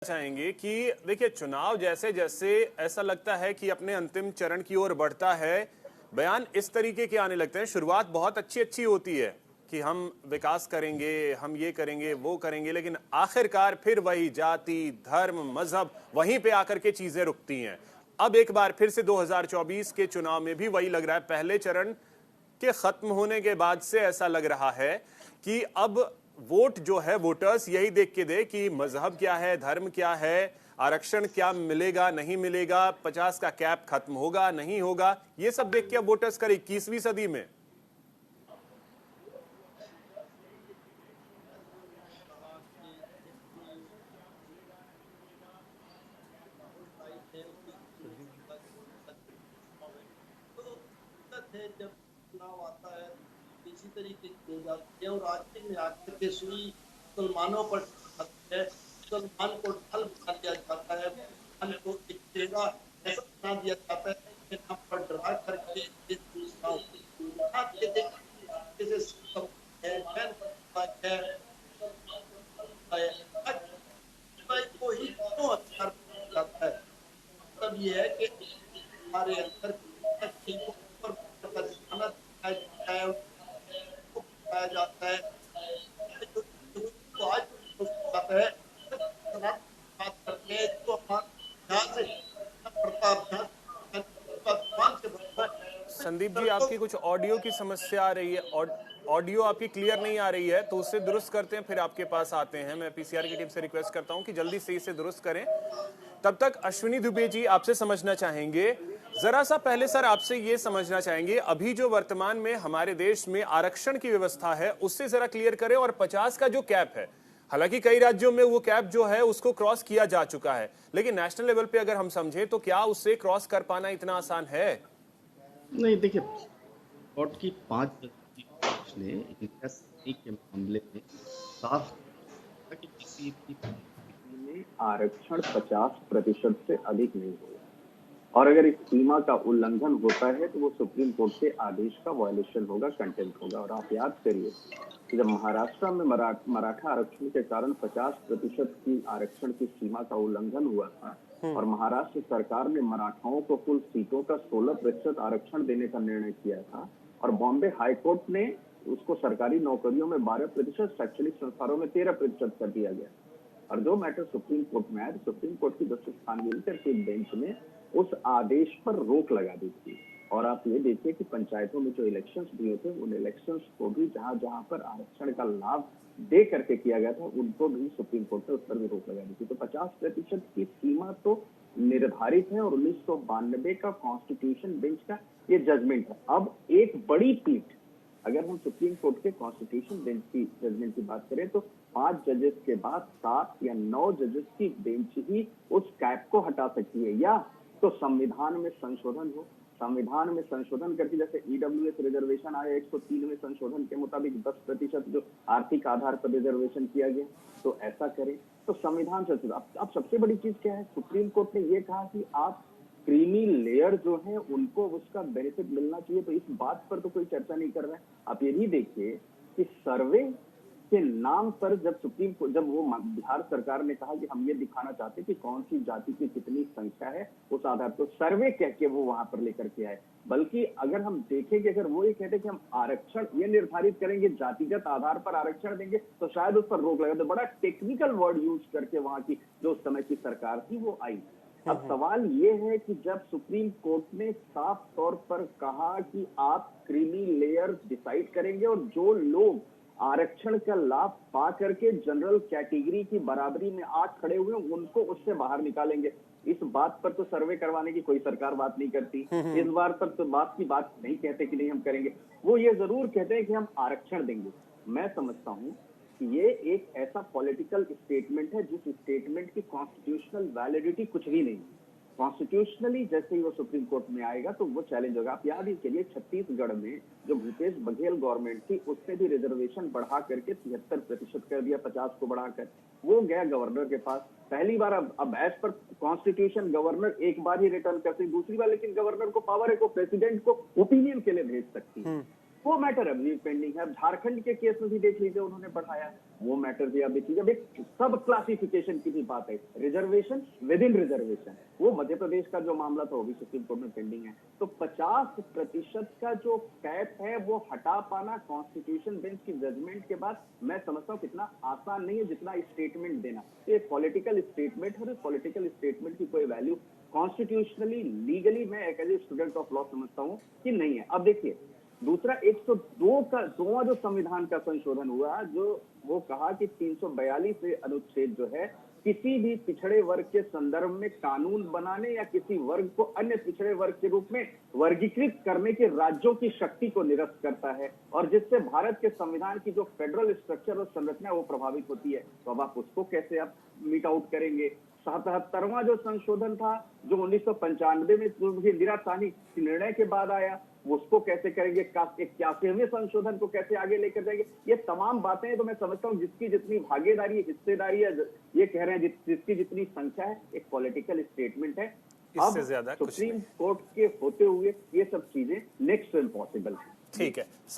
चाहेंगे कि देखिए चुनाव जैसे जैसे ऐसा लगता है कि अपने अंतिम चरण की ओर बढ़ता है, बयान इस तरीके के आने लगते हैं। शुरुआत बहुत अच्छी अच्छी होती है कि हम विकास करेंगे, हम ये करेंगे, वो करेंगे, लेकिन आखिरकार फिर वही जाति, धर्म, मजहब, वहीं पे आकर के चीजें रुकती हैं। अब एक बार फिर से 2024 के चुनाव में भी वही लग रहा है। पहले चरण के खत्म होने के बाद से ऐसा लग रहा है कि अब वोट जो है वोटर्स यही देख के दे कि मजहब क्या है, धर्म क्या है, आरक्षण क्या मिलेगा, नहीं मिलेगा, 50 का कैप खत्म होगा, नहीं होगा, ये सब देख के अब वोटर्स करे 21वीं सदी में। जब चुनाव आता है इसी तरीके की हो जाती है और आखिर में आकर के सुई मुसलमानों पर है, मुसलमान को ढाल बना दिया जाता है, मुसलमान को एक चेहरा ऐसा बना दिया जाता है कि नाम पर डरा करके को ही क्यों अधिकार जाता है। मतलब ये है कि हमारे अंदर जाता है तो आज जाता है बात करते हैं तो संदीप जी, आपकी कुछ ऑडियो की समस्या आ रही है, ऑडियो आपकी क्लियर नहीं आ रही है, तो उससे दुरुस्त करते हैं, फिर आपके पास आते हैं। मैं पीसीआर की टीम से रिक्वेस्ट करता हूं कि जल्दी से इसे दुरुस्त करें। तब तक अश्विनी दुबे जी आपसे समझना चाहेंगे, जरा सा पहले सर आपसे ये समझना चाहेंगे, अभी जो वर्तमान में हमारे देश में आरक्षण की व्यवस्था है उससे जरा क्लियर करें। और 50 का जो कैप है, हालांकि कई राज्यों में वो कैप जो है उसको क्रॉस किया जा चुका है, लेकिन नेशनल लेवल पे अगर हम समझें तो क्या उससे क्रॉस कर पाना इतना आसान है? नहीं, देखिए, कोर्ट की 5 जज ने इंडिया के मामले में साफ कहा कि किसी भी परिस्थिति में आरक्षण 50% से अधिक नहीं होगा, और अगर इस सीमा का उल्लंघन होता है तो वो सुप्रीम कोर्ट के आदेश का वायलेशन होगा, कंटेम्प्ट होगा। और आप याद करिए कि जब महाराष्ट्र में मराठा आरक्षण के कारण 50% की आरक्षण की सीमा का उल्लंघन हुआ था और महाराष्ट्र सरकार ने मराठाओं को कुल सीटों का 16% आरक्षण देने का निर्णय किया था, और बॉम्बे हाईकोर्ट ने उसको सरकारी नौकरियों में 12%, शैक्षणिक संस्थानों में 13% कर दिया गया। और जो मैटर सुप्रीम कोर्ट में आया, सुप्रीम कोर्ट की जस्टिस खानविलकर की बेंच ने उस आदेश पर रोक लगा दी थी। और आप ये देखिए कि पंचायतों में जो इलेक्शंस भी होते हैं, उन इलेक्शंस को भी जहां जहां पर आरक्षण का लाभ दे करके किया गया था, उनको भी सुप्रीम कोर्ट ने उस पर भी रोक लगा दी थी। तो 50% की सीमा तो निर्धारित है और 1992 का कॉन्स्टिट्यूशन बेंच का ये जजमेंट है। अब एक बड़ी पीठ, अगर हम सुप्रीम कोर्ट के कॉन्स्टिट्यूशन बेंच की जजमेंट की बात करें तो 5 जजेस के बाद 7 या 9 जजेस की बेंच ही उस कैप को हटा सकती है, या तो संविधान में संशोधन हो, संविधान में संशोधन करके, जैसे ईडब्ल्यूएस रिजर्वेशन आया 103 में संशोधन के मुताबिक 10% जो आर्थिक आधार पर रिजर्वेशन किया गया, तो ऐसा करें तो संविधान से। अब सबसे बड़ी चीज क्या है, सुप्रीम कोर्ट ने यह कहा कि आप क्रीमी लेयर जो है उनको उसका बेनिफिट मिलना चाहिए, तो इस बात पर तो कोई चर्चा नहीं कर रहा है। आप ये भी देखिए कि सर्वे के नाम पर जब वो बिहार सरकार ने कहा कि हम ये दिखाना चाहते कि कौन सी जाति की कितनी संख्या है, उस आधार पर सर्वे कह के वो वहां पर लेकर के आए। बल्कि अगर हम देखें कि अगर वो ये कहते कि हम आरक्षण ये निर्धारित करेंगे, जातिगत आधार पर आरक्षण देंगे, तो शायद उस पर रोक लगा। तो बड़ा टेक्निकल वर्ड यूज करके वहां की जो उस समय की सरकार थी वो आई। अब सवाल ये है कि जब सुप्रीम कोर्ट ने साफ तौर पर कहा कि आप क्रीमी लेयर डिसाइड करेंगे और जो लोग आरक्षण का लाभ पा करके जनरल कैटेगरी की बराबरी में आज खड़े हुए उनको उससे बाहर निकालेंगे, इस बात पर तो सर्वे करवाने की कोई सरकार बात नहीं करती। इस बार पर तो बात नहीं कहते कि नहीं हम करेंगे, वो ये जरूर कहते हैं कि हम आरक्षण देंगे। मैं समझता हूं कि ये एक ऐसा पॉलिटिकल स्टेटमेंट है जिस स्टेटमेंट की कॉन्स्टिट्यूशनल वैलिडिटी कुछ भी नहीं। कॉन्स्टिट्यूशनली जैसे ही वो सुप्रीम कोर्ट में आएगा तो वो चैलेंज होगा। आप याद ही करिए छत्तीसगढ़ में जो भूपेश बघेल गवर्नमेंट थी उसने भी रिजर्वेशन बढ़ा करके 73% कर दिया, 50 को बढ़ाकर। वो गया गवर्नर के पास पहली बार। अब एज पर कॉन्स्टिट्यूशन गवर्नर एक बार ही रिटर्न करती, दूसरी बार लेकिन गवर्नर को पावर है को प्रेसिडेंट को ओपिनियन के लिए भेज सकती है। वो मैटर अभी भी पेंडिंग है। अब झारखंड के केस में भी देख लीजिए, उन्होंने बढ़ाया, वो मैटर भी आप देख लीजिए। अब एक सब क्लासिफिकेशन की भी बात है, रिजर्वेशन विद इन रिजर्वेशन, वो मध्य प्रदेश का जो मामला था वो भी सुप्रीम कोर्ट में पेंडिंग है। तो 50% का जो कैप है वो हटा पाना कॉन्स्टिट्यूशन बेंच की जजमेंट के बाद मैं समझता हूँ कितना आसान नहीं है जितना स्टेटमेंट देना। तो एक पॉलिटिकल स्टेटमेंट है, पॉलिटिकल स्टेटमेंट की कोई वैल्यू कॉन्स्टिट्यूशनली लीगली मैं एक as a student of law समझता हूँ कि नहीं है। अब देखिए दूसरा 102 का दोवां जो संविधान का संशोधन हुआ, जो वो कहा कि 342 अनुच्छेद जो है किसी भी पिछड़े वर्ग के संदर्भ में कानून बनाने या किसी वर्ग को अन्य पिछड़े वर्ग के रूप में वर्गीकृत करने के राज्यों की शक्ति को निरस्त करता है, और जिससे भारत के संविधान की जो फेडरल स्ट्रक्चर और संरचना है वो प्रभावित होती है। तो अब आप उसको कैसे आप मीट आउट करेंगे? 77वां जो संशोधन था, जो 1995 में इंदिरा साहनी निर्णय के बाद आया, उसको कैसे करेंगे? 81वें संशोधन को कैसे आगे लेकर जाएंगे? ये तमाम बातें तो मैं समझता हूँ जिसकी जितनी भागीदारी, हिस्सेदारी है, ये कह रहे हैं जिसकी जितनी संख्या है, एक पॉलिटिकल स्टेटमेंट है। इससे ज्यादा अब कुछ नहीं। सुप्रीम कोर्ट के होते हुए ये सब चीजें नेक्स्ट इम्पॉसिबल है। ठीक है।